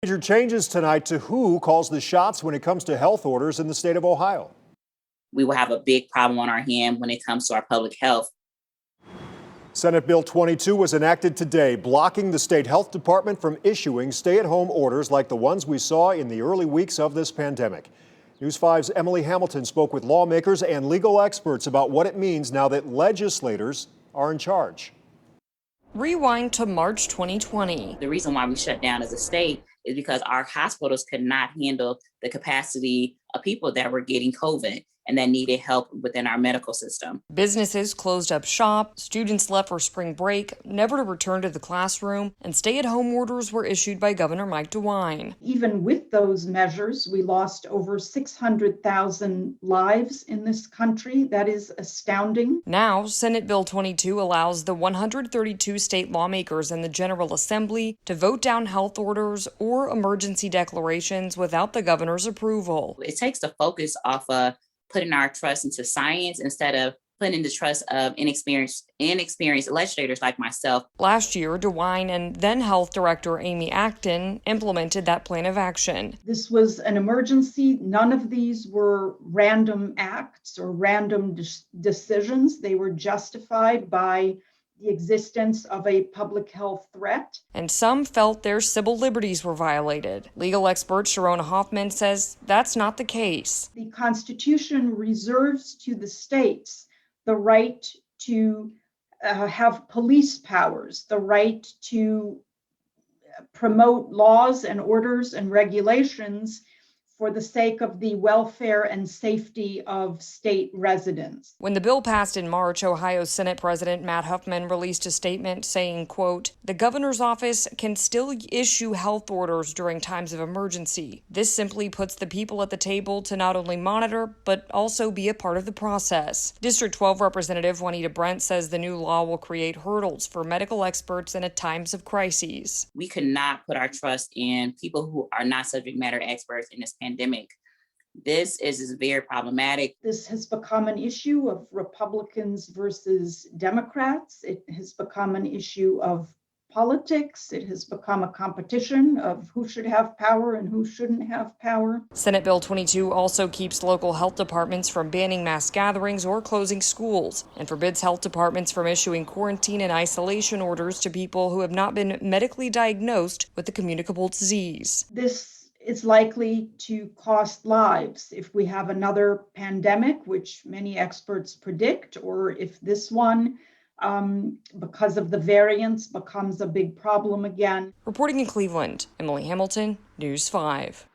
Major changes tonight to who calls the shots when it comes to health orders in the state of Ohio. We will have a big problem on our hand when it comes to our public health. Senate Bill 22 was enacted today, blocking the state health department from issuing stay-at-home orders like the ones we saw in the early weeks of this pandemic. News 5's Emily Hamilton spoke with lawmakers and legal experts about what it means now that legislators are in charge. Rewind to March 2020. The reason why we shut down as a state is because our hospitals could not handle the capacity of people that were getting COVID and that needed help within our medical system. Businesses closed up shop, students left for spring break, never to return to the classroom, and stay-at-home orders were issued by Governor Mike DeWine. Even with those measures, we lost over 600,000 lives in this country. That is astounding. Now, Senate Bill 22 allows the 132 state lawmakers in the General Assembly to vote down health orders or emergency declarations without the governor's approval. It takes the focus off of putting our trust into science instead of putting the trust of inexperienced legislators like myself. Last year, DeWine and then Health Director Amy Acton implemented that plan of action. This was an emergency. None of these were random acts or random decisions. They were justified by the existence of a public health threat. And some felt their civil liberties were violated. Legal expert Sharon Hoffman says that's not the case. The Constitution reserves to the states the right to have police powers, the right to promote laws and orders and regulations for the sake of the welfare and safety of state residents. When the bill passed in March, Ohio Senate President Matt Huffman released a statement saying, quote, "The governor's office can still issue health orders during times of emergency. This simply puts the people at the table to not only monitor, but also be a part of the process." District 12 Representative Juanita Brent says the new law will create hurdles for medical experts in times of crises. We could not put our trust in people who are not subject matter experts in this pandemic. This is very problematic. This has become an issue of Republicans versus Democrats. It has become an issue of politics. It has become a competition of who should have power and who shouldn't have power. Senate Bill 22 also keeps local health departments from banning mass gatherings or closing schools, and forbids health departments from issuing quarantine and isolation orders to people who have not been medically diagnosed with the communicable disease. This is likely to cost lives if we have another pandemic, which many experts predict, or if this one, because of the variants, becomes a big problem again. Reporting in Cleveland, Emily Hamilton, News 5.